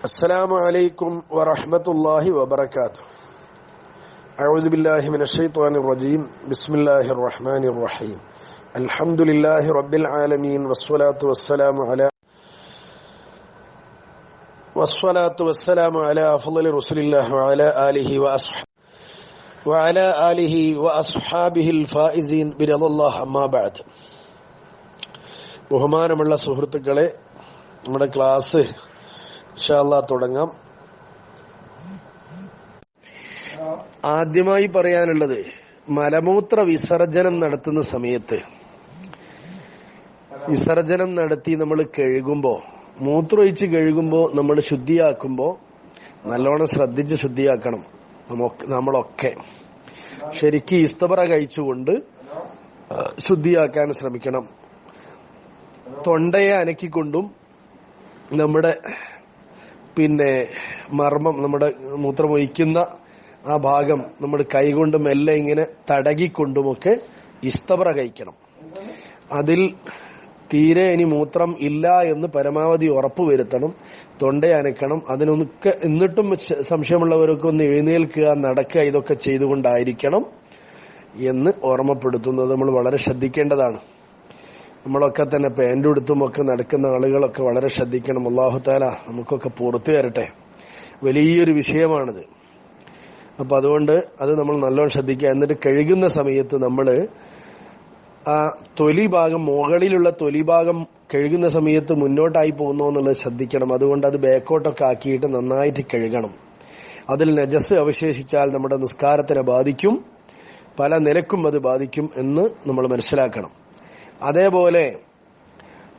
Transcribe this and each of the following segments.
അസ്സലാമു അലൈക്കും വറഹ്മത്തുള്ളാഹി വബറകാതുഹു. അഊദു ബില്ലാഹി മിനശ് ശൈത്വാനിർ റജീം. ബിസ്മില്ലാഹിർ റഹ്മാനിർ റഹീം. അൽഹംദുലില്ലാഹി റബ്ബിൽ ആലമീൻ വസ്സലാത്തു വസ്സലാമു അലാ അഫ്ളലി റസൂലില്ലാഹി വഅലാ ആലിഹി വഅസ്ഹാബിഹിൽ ഫായിസീൻ ബിറളില്ലാഹി അമ്മാ ബഅദ്. ബഹുമാനമുള്ള സുഹൃത്തുക്കളെ, നമ്മുടെ ക്ലാസ് ഇൻഷാ അല്ലാഹ് തുടങ്ങാം. ആദ്യമായി പറയാനുള്ളത്, മലമൂത്ര വിസർജനം നടത്തുന്ന സമയത്ത് വിസർജനം നടത്തി നമ്മൾ കഴുകുമ്പോ, മൂത്രമൊഴിച്ച് കഴുകുമ്പോ, നമ്മൾ ശുദ്ധിയാക്കുമ്പോ നല്ലോണം ശ്രദ്ധിച്ച് ശുദ്ധിയാക്കണം. നമ്മളൊക്കെ ശരിക്ക് ഇസ്തബറ കഴിച്ചുകൊണ്ട് ശുദ്ധിയാക്കാൻ ശ്രമിക്കണം. തൊണ്ടയെ അനക്കിക്കൊണ്ടും നമ്മുടെ മർമ്മം, നമ്മുടെ മൂത്രമൊഴിക്കുന്ന ആ ഭാഗം നമ്മുടെ കൈകൊണ്ട് മെല്ലെ ഇങ്ങനെ തടകിക്കൊണ്ടുമൊക്കെ ഇസ്തബറ കഴിക്കണം. അതിൽ തീരെ ഇനി മൂത്രം ഇല്ല എന്ന് പരമാവധി ഉറപ്പുവരുത്തണം. തൊണ്ടയെ അനക്കണം. അതിനൊക്കെ എന്നിട്ടും സംശയമുള്ളവരൊക്കെ ഒന്ന് എഴുന്നേൽക്കുക, നടക്കുക, ഇതൊക്കെ ചെയ്തുകൊണ്ടായിരിക്കണം എന്ന് ഓർമ്മപ്പെടുത്തുന്നത് നമ്മൾ വളരെ ശ്രദ്ധിക്കേണ്ടതാണ്. നമ്മളൊക്കെ തന്നെ പാന്റ് ഉടുത്തുമൊക്കെ നടക്കുന്ന ആളുകളൊക്കെ വളരെ ശ്രദ്ധിക്കണം. അല്ലാഹു തആല നമുക്കൊക്കെ പുറത്തു തരട്ടെ. വലിയൊരു വിഷയമാണിത്. അപ്പൊ അതുകൊണ്ട് അത് നമ്മൾ നല്ലോണം ശ്രദ്ധിക്കുക. എന്നിട്ട് കഴുകുന്ന സമയത്ത് നമ്മൾ ആ തൊലി ഭാഗം, മുകളിലുള്ള തൊലി ഭാഗം കഴുകുന്ന സമയത്ത് മുന്നോട്ടായി പോകുന്നോ എന്നുള്ളത് ശ്രദ്ധിക്കണം. അതുകൊണ്ട് അത് ബാക്കോട്ടൊക്കെ ആക്കിയിട്ട് നന്നായിട്ട് കഴുകണം. അതിൽ നജസ് അവശേഷിച്ചാൽ നമ്മുടെ നിസ്കാരത്തിനെ ബാധിക്കും, പല നിലക്കും അത് ബാധിക്കും എന്ന് നമ്മൾ മനസ്സിലാക്കണം. അതേപോലെ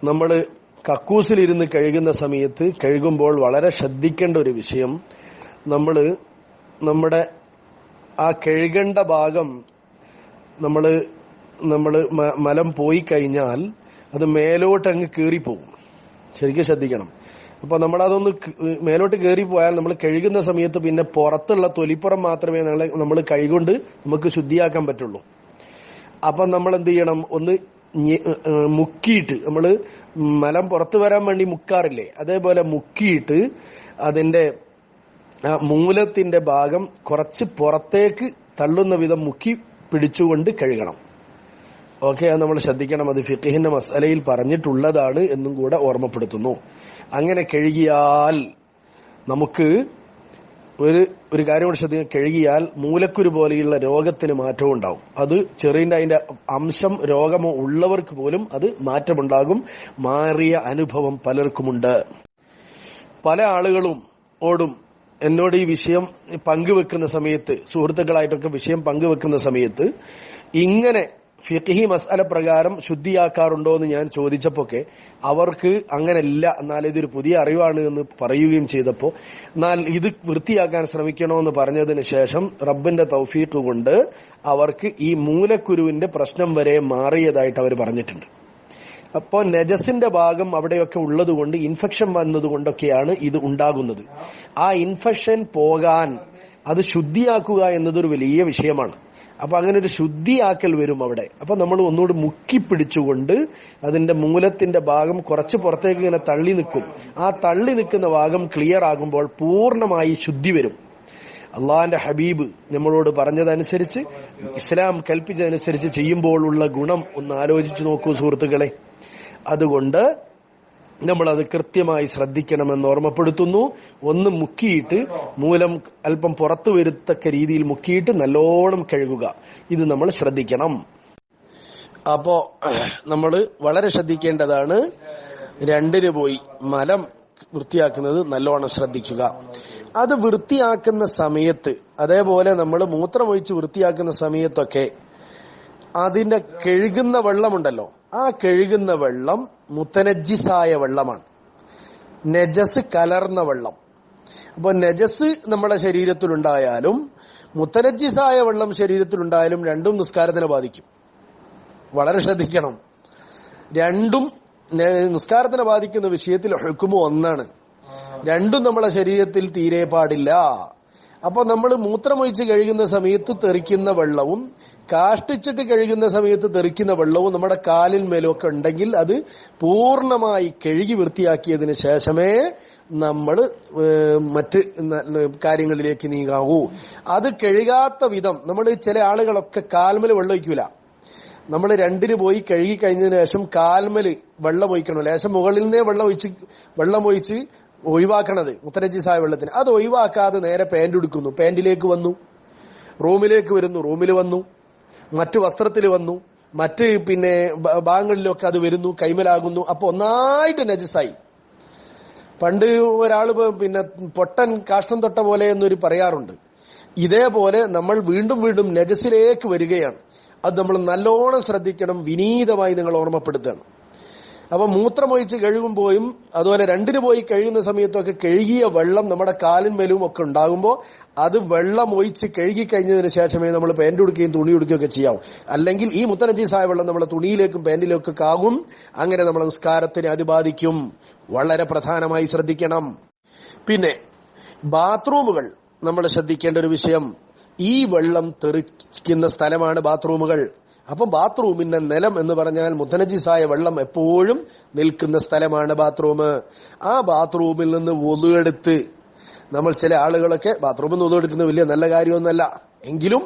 നമ്മൾ കക്കൂസിലിരുന്ന് കഴുകുന്ന സമയത്ത് കഴുകുമ്പോൾ വളരെ ശ്രദ്ധിക്കേണ്ട ഒരു വിഷയം, നമ്മുടെ ആ കഴുകേണ്ട ഭാഗം നമ്മൾ മലം പോയി കഴിഞ്ഞാൽ അത് മേലോട്ട് അങ്ങ് കയറിപ്പോകും. ശരിക്കും ശ്രദ്ധിക്കണം. അപ്പൊ നമ്മളതൊന്ന് മേലോട്ട് കയറിപ്പോയാൽ നമ്മൾ കഴുകുന്ന സമയത്ത് പിന്നെ പുറത്തുള്ള തൊലിപ്പുറം മാത്രമേ നമ്മൾ കൈകൊണ്ട് നമുക്ക് ശുദ്ധിയാക്കാൻ പറ്റുള്ളൂ. അപ്പൊ നമ്മൾ എന്ത് ചെയ്യണം, ഒന്ന് മുക്കിയിട്ട്, നമ്മള് മലം പുറത്തു വരാൻ വേണ്ടി മുക്കാറില്ലേ, അതേപോലെ മുക്കിയിട്ട് അതിന്റെ മൂലത്തിന്റെ ഭാഗം കുറച്ച് പുറത്തേക്ക് തള്ളുന്ന വിധം മുക്കി പിടിച്ചുകൊണ്ട് കഴുകണം. ഓക്കെ, അത് നമ്മൾ ശ്രദ്ധിക്കണം. അത് ഫിഖ്ഹിന്റെ മസ്അലയിൽ പറഞ്ഞിട്ടുള്ളതാണ് എന്നും കൂടെ ഓർമ്മപ്പെടുത്തുന്നു. അങ്ങനെ കഴുകിയാൽ നമുക്ക് ഒരു കാര്യം കൂടെ ശ്രദ്ധിക്കുക. കഴുകിയാൽ മൂലക്കുരു പോലെയുള്ള രോഗത്തിന് മാറ്റവും ഉണ്ടാവും. അത് അതിന്റെ അംശം രോഗമോ ഉള്ളവർക്ക് പോലും അത് മാറ്റമുണ്ടാകും. മാറിയ അനുഭവം പലർക്കുമുണ്ട്. പല ആളുകളും എന്നോട് ഈ വിഷയം പങ്കുവെക്കുന്ന സമയത്ത്, സുഹൃത്തുക്കളായിട്ടൊക്കെ വിഷയം പങ്കുവെക്കുന്ന സമയത്ത്, ഇങ്ങനെ ഫിഖ്ഹി മസ്അല പ്രകാരം ശുദ്ധിയാക്കാറുണ്ടോ എന്ന് ഞാൻ ചോദിച്ചപ്പോക്കെ അവർക്ക് അങ്ങനെയല്ല, എന്നാൽ ഇതൊരു പുതിയ അറിവാണ് എന്ന് പറയുകയും ചെയ്തപ്പോ, എന്നാൽ ഇത് വൃത്തിയാക്കാൻ ശ്രമിക്കണമെന്ന് പറഞ്ഞതിന് ശേഷം റബ്ബിന്റെ തൗഫീഖ് കൊണ്ട് അവർക്ക് ഈ മൂലക്കുരുവിന്റെ പ്രശ്നം വരെ മാറിയതായിട്ട് അവർ പറഞ്ഞിട്ടുണ്ട്. അപ്പോൾ നജസിന്റെ ഭാഗം അവിടെയൊക്കെ ഉള്ളതുകൊണ്ട്, ഇൻഫെക്ഷൻ വന്നതുകൊണ്ടൊക്കെയാണ് ഇത് ഉണ്ടാകുന്നത്. ആ ഇൻഫെക്ഷൻ പോകാൻ അത് ശുദ്ധിയാക്കുക എന്നതൊരു വലിയ വിഷയമാണ്. അപ്പൊ അങ്ങനെ ഒരു ശുദ്ധിയാക്കൽ വരും അവിടെ. അപ്പൊ നമ്മൾ ഒന്നുകൂടി മുക്കിപ്പിടിച്ചുകൊണ്ട് അതിന്റെ മൂലത്തിന്റെ ഭാഗം കുറച്ച് പുറത്തേക്ക് ഇങ്ങനെ തള്ളി നിൽക്കും. ആ തള്ളി നിൽക്കുന്ന ഭാഗം ക്ലിയർ ആകുമ്പോൾ പൂർണ്ണമായി ശുദ്ധി വരും. അള്ളാഹിന്റെ ഹബീബ് നമ്മളോട് പറഞ്ഞതനുസരിച്ച്, ഇസ്ലാം കൽപ്പിച്ചതനുസരിച്ച് ചെയ്യുമ്പോഴുള്ള ഗുണം ഒന്ന് ആലോചിച്ചു നോക്കൂ സുഹൃത്തുക്കളെ. അതുകൊണ്ട് നമ്മളത് കൃത്യമായി ശ്രദ്ധിക്കണമെന്ന് ഓർമ്മപ്പെടുത്തുന്നു. ഒന്ന് മുക്കിയിട്ട് മൂലം അല്പം പുറത്തു വരുത്തക്ക രീതിയിൽ മുക്കിയിട്ട് നല്ലോണം കഴുകുക. ഇത് നമ്മൾ ശ്രദ്ധിക്കണം. അപ്പോ നമ്മൾ വളരെ ശ്രദ്ധിക്കേണ്ടതാണ്. രണ്ടിന് പോയി മലം വൃത്തിയാക്കുന്നത് നല്ലോണം ശ്രദ്ധിക്കുക. അത് വൃത്തിയാക്കുന്ന സമയത്ത്, അതേപോലെ നമ്മൾ മൂത്രമൊഴിച്ച് വൃത്തിയാക്കുന്ന സമയത്തൊക്കെ അതിന്റെ കഴുകുന്ന വെള്ളമുണ്ടല്ലോ, ആ കഴുകുന്ന വെള്ളം മുത്തനജ്ജിസായ വെള്ളമാണ്, നജസ് കലർന്ന വെള്ളം. അപ്പൊ നജസ് നമ്മുടെ ശരീരത്തിലുണ്ടായാലും മുത്തനജ്ജിസായ വെള്ളം ശരീരത്തിലുണ്ടായാലും രണ്ടും നിസ്കാരത്തിനെ ബാധിക്കും. വളരെ ശ്രദ്ധിക്കണം. രണ്ടും നിസ്കാരത്തിനെ ബാധിക്കുന്ന വിഷയത്തിൽ ഹുക്മു ഒന്നാണ്. രണ്ടും നമ്മളെ ശരീരത്തിൽ തീരെ പാടില്ല. അപ്പൊ നമ്മൾ മൂത്രമൊഴിച്ച് കഴുകുന്ന സമയത്ത് തെറിക്കുന്ന വെള്ളവും കാഷ്ടിച്ചിട്ട് കഴുകുന്ന സമയത്ത് തെറിക്കുന്ന വെള്ളവും നമ്മുടെ കാലിൽ മേലൊക്കെ ഉണ്ടെങ്കിൽ അത് പൂർണ്ണമായി കഴുകി വൃത്തിയാക്കിയതിന് ശേഷമേ നമ്മൾ മറ്റ് കാര്യങ്ങളിലേക്ക് നീങ്ങാവൂ. അത് കഴുകാത്ത വിധം നമ്മൾ ചില ആളുകളൊക്കെ കാൽമേൽ വെള്ളം ഒഴിക്കൂല. നമ്മൾ രണ്ടിന് പോയി കഴുകി കഴിഞ്ഞതിന് ശേഷം കാൽമേൽ വെള്ളം ഒഴിക്കണം. ലേശം മുകളിൽ നിന്നേ വെള്ളം ഒഴിച്ച് ഒഴിവാക്കണത് മുത്തനജിസായ വെള്ളത്തിന്. അത് ഒഴിവാക്കാതെ നേരെ പാന്റ് എടുക്കുന്നു, പാന്റിലേക്ക് വന്നു, റൂമിലേക്ക് വരുന്നു, റൂമിൽ വന്നു, മറ്റു വസ്ത്രത്തിൽ വന്നു, മറ്റ് ഭാഗങ്ങളിലൊക്കെ അത് വരുന്നു, കൈമലാകുന്നു. അപ്പൊ ഒന്നായിട്ട് നജസായി. പണ്ട് ഒരാള് പൊട്ടൻ കാഷ്ടം തൊട്ട പോലെ എന്നൊരു പറയാറുണ്ട്. ഇതേപോലെ നമ്മൾ വീണ്ടും വീണ്ടും നജസിലേക്ക് വരികയാണ്. അത് നമ്മൾ നല്ലോണം ശ്രദ്ധിക്കണം. വിനീതമായി നിങ്ങൾ ഓർമ്മപ്പെടുത്തണം. അപ്പൊ മൂത്രമൊഴിച്ച് കഴുകുമ്പോഴും അതുപോലെ രണ്ടിന് പോയി കഴുകുന്ന സമയത്തൊക്കെ കഴുകിയ വെള്ളം നമ്മുടെ കാലിന്മേലും ഒക്കെ ഉണ്ടാകുമ്പോൾ അത് വെള്ളം ഒഴിച്ച് കഴുകി കഴിഞ്ഞതിന് ശേഷമേ നമ്മൾ പാന്റ് ഉടുക്കുകയും തുണി ഉടുക്കുകയും ഒക്കെ ചെയ്യാവൂ. അല്ലെങ്കിൽ ഈ മുത്തനജീസായ വെള്ളം നമ്മുടെ തുണിയിലേക്കും പാന്റിലേക്കും ഒക്കെ ആകും. അങ്ങനെ നമ്മുടെ നിസ്കാരത്തിന് അത് ബാധിക്കും. വളരെ പ്രധാനമായി ശ്രദ്ധിക്കണം. പിന്നെ ബാത്റൂമുകൾ നമ്മൾ ശ്രദ്ധിക്കേണ്ട ഒരു വിഷയം, ഈ വെള്ളം തെറിക്കുന്ന സ്ഥലമാണ് ബാത്റൂമുകൾ. അപ്പം ബാത്റൂമിന്റെ നിലം എന്ന് പറഞ്ഞാൽ മുത്തനജിസായ വെള്ളം എപ്പോഴും നിൽക്കുന്ന സ്ഥലമാണ് ബാത്റൂം. ആ ബാത്റൂമിൽ നിന്ന് വുളു എടുത്ത് നമ്മൾ ചില ആളുകളൊക്കെ ബാത്റൂമിൽ നിന്ന് വുളു എടുക്കുന്നത് വലിയ നല്ല കാര്യമൊന്നുമല്ല. എങ്കിലും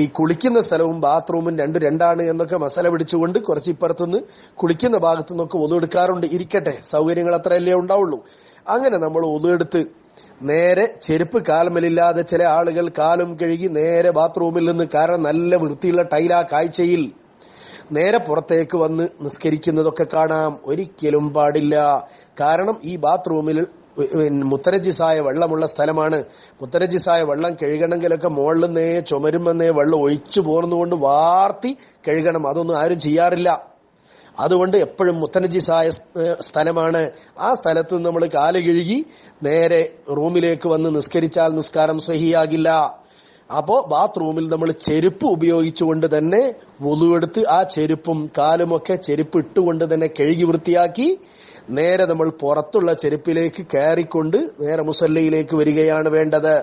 ഈ കുളിക്കുന്ന സ്ഥലവും ബാത്റൂമും രണ്ടാണ് എന്നൊക്കെ മസാല പിടിച്ചുകൊണ്ട് കുറച്ച് ഇപ്പുറത്തുനിന്ന് കുളിക്കുന്ന ഭാഗത്തു നിന്നൊക്കെ വുളു എടുക്കാറുണ്ട്. ഇരിക്കട്ടെ, സൗകര്യങ്ങൾ അത്രയല്ലേ ഉണ്ടാവുള്ളൂ. അങ്ങനെ നമ്മൾ വുളു എടുത്ത് നേരെ ചെരുപ്പ് കാൽമേലില്ലാതെ ചില ആളുകൾ കാലും കഴുകി നേരെ ബാത്റൂമിൽ നിന്ന്, കാരണം നല്ല വൃത്തിയുള്ള ടൈലാ കാഴ്ചയിൽ, നേരെ പുറത്തേക്ക് വന്ന് നിസ്കരിക്കുന്നതൊക്കെ കാണാം. ഒരിക്കലും പാടില്ല. കാരണം ഈ ബാത്റൂമിൽ മുത്തനജിസായ വെള്ളമുള്ള സ്ഥലമാണ്. മുത്തനജിസായ വെള്ളം കഴുകണമെങ്കിലൊക്കെ മുകളിൽ നിന്നേ ചുമരുമെന്നേ വെള്ളം ഒഴിച്ചു പോർന്നുകൊണ്ട് വാർത്തി കഴുകണം. അതൊന്നും ആരും ചെയ്യാറില്ല. അതുകൊണ്ട് എപ്പോഴും മുത്തനജിസായ സ്ഥലമാണ്. ആ സ്ഥലത്ത് നമ്മൾ കാല് കഴുകി നേരെ റൂമിലേക്ക് വന്ന് നിസ്കരിച്ചാൽ നിസ്കാരം സഹിയാകില്ല. അപ്പോ ബാത്റൂമിൽ നമ്മൾ ചെരുപ്പ് ഉപയോഗിച്ചുകൊണ്ട് തന്നെ വുളു എടുത്ത് ആ ചെരുപ്പും കാലുമൊക്കെ ചെരുപ്പ് ഇട്ടുകൊണ്ട് തന്നെ കഴുകി വൃത്തിയാക്കി നേരെ നമ്മൾ പുറത്തുള്ള ചെരുപ്പിലേക്ക് കയറിക്കൊണ്ട് നേരെ മുസല്ലയിലേക്ക് വരികയാണ് വേണ്ടത്.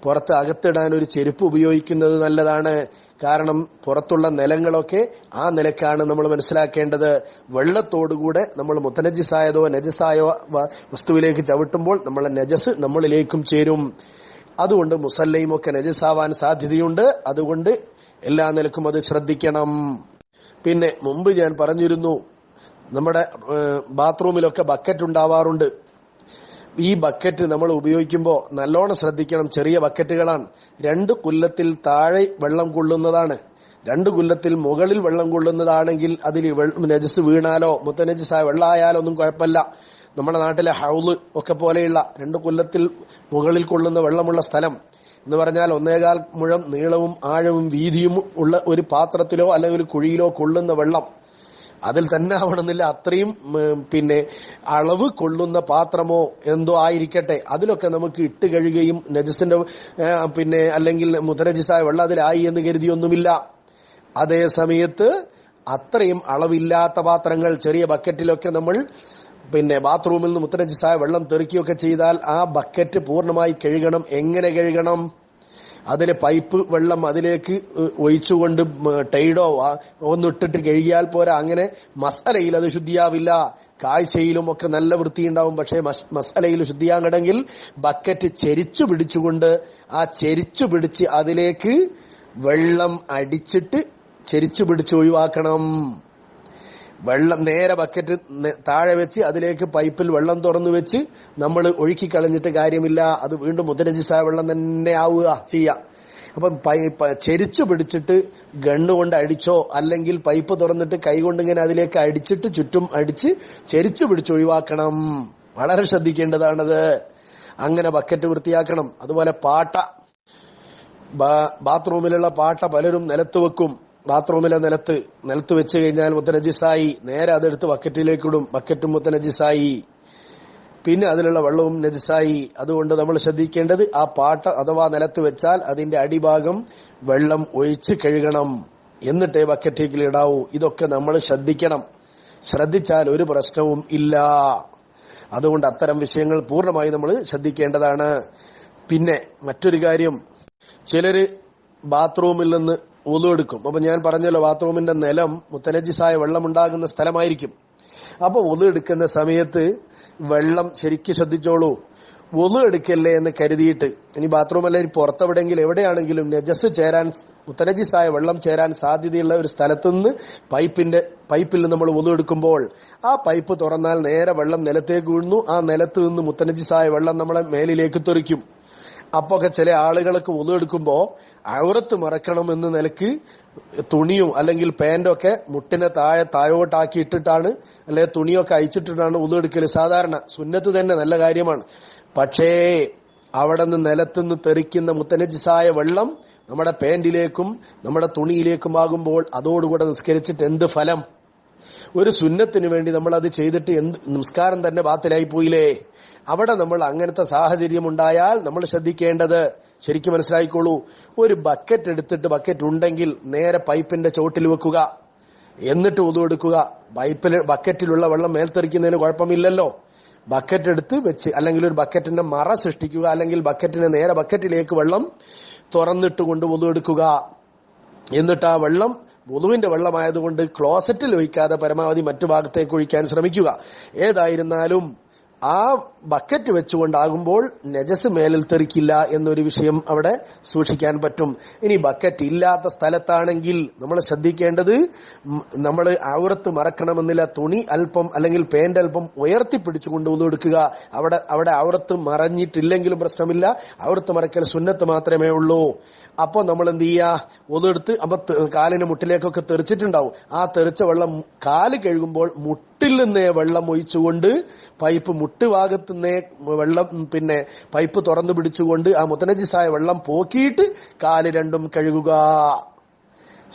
പുറത്ത് അകത്തിടാൻ ഒരു ചെരുപ്പ് ഉപയോഗിക്കുന്നത് നല്ലതാണ്. കാരണം പുറത്തുള്ള നിലങ്ങളൊക്കെ ആ നിലക്കാണ് നമ്മൾ മനസ്സിലാക്കേണ്ടത്. വെള്ളത്തോടുകൂടെ നമ്മൾ മുത്തനജിസായതോ നജസായോ വസ്തുവിലേക്ക് ചവിട്ടുമ്പോൾ നമ്മളെ നജസ് നമ്മളിലേക്കും ചേരും. അതുകൊണ്ട് മുസല്ലയും ഒക്കെ നജസാവാൻ സാധ്യതയുണ്ട്. അതുകൊണ്ട് എല്ലാ നിലക്കും അത് ശ്രദ്ധിക്കണം. പിന്നെ മുമ്പ് ഞാൻ പറഞ്ഞിരുന്നു, നമ്മുടെ ബാത്റൂമിലൊക്കെ ബക്കറ്റ് ഉണ്ടാവാറുണ്ട്. ഈ ബക്കറ്റ് നമ്മൾ ഉപയോഗിക്കുമ്പോൾ നല്ലോണം ശ്രദ്ധിക്കണം. ചെറിയ ബക്കറ്റുകളാണ്. 2 കുല്ലത്തിൽ താഴെ വെള്ളം കൊള്ളുന്നതാണ്. 2 കുല്ലത്തിൽ മുകളിൽ വെള്ളം കൊള്ളുന്നതാണെങ്കിൽ അതിൽ നജസ് വീണാലോ മുത്തനജിസായ വെള്ളമായാലോ ഒന്നും കുഴപ്പമില്ല. നമ്മുടെ നാട്ടിലെ ഹൗള് ഒക്കെ പോലെയുള്ള 2 കുല്ലത്തിൽ മുകളിൽ കൊള്ളുന്ന വെള്ളമുള്ള സ്ഥലം എന്ന് പറഞ്ഞാൽ 1.25 മുഴം നീളവും ആഴവും വീതിയും ഉള്ള ഒരു പാത്രത്തിലോ അല്ലെങ്കിൽ ഒരു കുഴിയിലോ കൊള്ളുന്ന വെള്ളം. അതിൽ തന്നെ ആവണമെന്നില്ല, അത്രയും അളവ് കൊള്ളുന്ന പാത്രമോ എന്തോ ആയിരിക്കട്ടെ, അതിലൊക്കെ നമുക്ക് ഇട്ട് കഴുകുകയും നജസിന്റെ അല്ലെങ്കിൽ മുതനജിസായ വെള്ളം അതിലായി എന്ന് കരുതിയൊന്നുമില്ല. അതേ സമയത്ത് അത്രയും അളവില്ലാത്ത പാത്രങ്ങൾ, ചെറിയ ബക്കറ്റിലൊക്കെ നമ്മൾ ബാത്റൂമിൽ നിന്ന് മുത്തനജിസായ വെള്ളം തെറിക്കുകയൊക്കെ ചെയ്താൽ ആ ബക്കറ്റ് പൂർണ്ണമായി കഴുകണം. എങ്ങനെ കഴുകണം? അതിലെ പൈപ്പ് വെള്ളം അതിലേക്ക് ഒഴിച്ചുകൊണ്ട് ടൈഡോ ഒന്നിട്ടിട്ട് കഴുകിയാൽ പോരാ. അങ്ങനെ മസാലയിൽ അത് ശുദ്ധിയാവില്ല. കാഴ്ചയിലും ഒക്കെ നല്ല വൃത്തിയുണ്ടാവും. പക്ഷേ മസാലയിൽ ശുദ്ധിയാകണമെങ്കിൽ ബക്കറ്റ് ചെരിച്ചു പിടിച്ചുകൊണ്ട് ആ ചെരിച്ചു പിടിച്ച് അതിലേക്ക് വെള്ളം അടിച്ചിട്ട് ചെരിച്ചു പിടിച്ച് ഒഴിവാക്കണം. വെള്ളം നേരെ ബക്കറ്റ് താഴെ വെച്ച് അതിലേക്ക് പൈപ്പിൽ വെള്ളം തുറന്നു വെച്ച് നമ്മൾ ഒഴുക്കി കളഞ്ഞിട്ട് കാര്യമില്ല. അത് വീണ്ടും മുത്തനജിസായ വെള്ളം തന്നെ ആവുക ചെയ്യാം. അപ്പം ചെരിച്ചു പിടിച്ചിട്ട് ഗണ്ണുകൊണ്ട് അടിച്ചോ അല്ലെങ്കിൽ പൈപ്പ് തുറന്നിട്ട് കൈകൊണ്ട് ഇങ്ങനെ അതിലേക്ക് അടിച്ചിട്ട് ചുറ്റും അടിച്ച് ചെരിച്ചു പിടിച്ച് ഒഴിവാക്കണം. വളരെ ശ്രദ്ധിക്കേണ്ടതാണത്. അങ്ങനെ ബക്കറ്റ് വൃത്തിയാക്കണം. അതുപോലെ പാട്ട, ബാത്റൂമിലുള്ള പാട്ട പലരും നിലത്ത് വെക്കും. ബാത്റൂമിലെ നിലത്ത് വെച്ച് കഴിഞ്ഞാൽ മുത്തനജിസായി. നേരെ അതെടുത്ത് ബക്കറ്റിലേക്ക് ഇടും. ബക്കറ്റും മുത്തനജിസായി. പിന്നെ അതിലുള്ള വെള്ളവും നജിസായി. അതുകൊണ്ട് നമ്മൾ ശ്രദ്ധിക്കേണ്ടത് ആ പാട്ട അഥവാ നിലത്ത് വെച്ചാൽ അതിന്റെ അടിഭാഗം വെള്ളം ഒഴിച്ച് കഴുകണം. എന്നിട്ടേ ബക്കറ്റിലേക്ക് ഇടാവൂ. ഇതൊക്കെ നമ്മൾ ശ്രദ്ധിക്കണം. ശ്രദ്ധിച്ചാൽ ഒരു പ്രശ്നവും ഇല്ല. അതുകൊണ്ട് അത്തരം വിഷയങ്ങൾ പൂർണ്ണമായി നമ്മൾ ശ്രദ്ധിക്കേണ്ടതാണ്. പിന്നെ മറ്റൊരു കാര്യം, ചിലര് ബാത്റൂമിൽ നിന്ന് വുളു എടുക്കും. അപ്പൊ ഞാൻ പറഞ്ഞല്ലോ, ബാത്റൂമിന്റെ നിലം മുത്തനജിസായ വെള്ളം ഉണ്ടാകുന്ന സ്ഥലമായിരിക്കും. അപ്പൊ വുളു എടുക്കുന്ന സമയത്ത് വെള്ളം ശരിക്കും ശ്രദ്ധിച്ചോളൂ. വുളു എടുക്കല്ലേ എന്ന് കരുതിയിട്ട്, ഇനി ബാത്റൂം അല്ല, ഇനി പുറത്തെവിടെയെങ്കിലും എവിടെയാണെങ്കിലും നജസ് ചേരാൻ, മുത്തനജിസായ വെള്ളം ചേരാൻ സാധ്യതയുള്ള ഒരു സ്ഥലത്തുനിന്ന് പൈപ്പിൽ നമ്മൾ വുളു എടുക്കുമ്പോൾ ആ പൈപ്പ് തുറന്നാൽ നേരെ വെള്ളം നിലത്തേക്ക് വീഴുന്നു. ആ നിലത്ത് നിന്ന് മുത്തനജിസായ വെള്ളം നമ്മളെ മേലിലേക്ക് തെറിക്കും. അപ്പൊ ഒക്കെ ചില ആളുകൾക്ക് വുളു എടുക്കുമ്പോ ഔറത്ത് മറക്കണം എന്ന നിലക്ക് തുണിയും അല്ലെങ്കിൽ പാന്റൊക്കെ മുട്ടിനെ താഴോട്ടാക്കി ഇട്ടിട്ടാണ്, അല്ലെ തുണിയൊക്കെ അയച്ചിട്ടിട്ടാണ് വുളു എടുക്കല്. സാധാരണ സുന്നത്ത് തന്നെ, നല്ല കാര്യമാണ്. പക്ഷേ അവിടെ നിന്ന് നിലത്തുനിന്ന് തെറിക്കുന്ന മുത്തനജിസായ വെള്ളം നമ്മുടെ പാന്റിലേക്കും നമ്മുടെ തുണിയിലേക്കും ആകുമ്പോൾ അതോടുകൂടെ നിസ്കരിച്ചിട്ട് എന്ത് ഫലം? ഒരു സുന്നത്തിന് വേണ്ടി നമ്മൾ അത് ചെയ്തിട്ട് നിസ്കാരം തന്നെ ബാത്തിലായി പോയില്ലേ? അവിടെ നമ്മൾ അങ്ങനത്തെ സാഹചര്യം ഉണ്ടായാൽ നമ്മൾ ശ്രദ്ധിക്കേണ്ടത്, ശരിക്കും മനസ്സിലായിക്കോളൂ, ഒരു ബക്കറ്റ് എടുത്തിട്ട്, ബക്കറ്റ് ഉണ്ടെങ്കിൽ നേരെ പൈപ്പിന്റെ ചോട്ടിൽ വെക്കുക, എന്നിട്ട് വുളു എടുക്കുക. ബക്കറ്റിലുള്ള വെള്ളം മേൽത്തെറിക്കുന്നതിന് കുഴപ്പമില്ലല്ലോ. ബക്കറ്റ് എടുത്ത് വെച്ച്, അല്ലെങ്കിൽ ഒരു ബക്കറ്റിന്റെ മറ സൃഷ്ടിക്കുക, അല്ലെങ്കിൽ ബക്കറ്റിനെ നേരെ ബക്കറ്റിലേക്ക് വെള്ളം തുറന്നിട്ട് കൊണ്ട് വുളു എടുക്കുക. എന്നിട്ട് ആ വെള്ളം വുളുവിന്റെ വെള്ളമായതുകൊണ്ട് ക്ലോസറ്റിൽ ഒഴിക്കാതെ പരമാവധി മറ്റു ഭാഗത്തേക്ക് ഒഴിക്കാൻ ശ്രമിക്കുക. ഏതായിരുന്നാലും ആ ബക്കറ്റ് വെച്ചുകൊണ്ടാകുമ്പോൾ നജസ് മേലിൽ തെറിക്കില്ല എന്നൊരു വിഷയം അവിടെ സൂക്ഷിക്കാൻ പറ്റും. ഇനി ബക്കറ്റ് ഇല്ലാത്ത സ്ഥലത്താണെങ്കിൽ നമ്മൾ ശ്രദ്ധിക്കേണ്ടത്, നമ്മൾ ഔറത്ത് മറക്കണമെന്നില്ല, തുണി അല്പം അല്ലെങ്കിൽ പാന്റ് അല്പം ഉയർത്തിപ്പിടിച്ചുകൊണ്ട് വുളു എടുക്കുക. അവിടെ ഔറത്ത് മറഞ്ഞിട്ടില്ലെങ്കിലും പ്രശ്നമില്ല, ഔറത്ത് മറക്കൽ സുന്നത്ത് മാത്രമേ ഉള്ളൂ. അപ്പൊ നമ്മൾ എന്ത് ചെയ്യാ, വുളു എടുത്ത് അപ്പൊ കാലിന് മുട്ടിലേക്കൊക്കെ തെറിച്ചിട്ടുണ്ടാവും. ആ തെറിച്ച വെള്ളം കാല് കഴുകുമ്പോൾ മുട്ടിൽ നിന്നേ വെള്ളം ഒഴിച്ചുകൊണ്ട് പൈപ്പ് മുട്ടുഭാഗത്തുനിന്നേ വെള്ളം, പിന്നെ പൈപ്പ് തുറന്നു പിടിച്ചുകൊണ്ട് ആ മുത്തനജിസായ വെള്ളം പോക്കിയിട്ട് കാല് രണ്ടും കഴുകുക.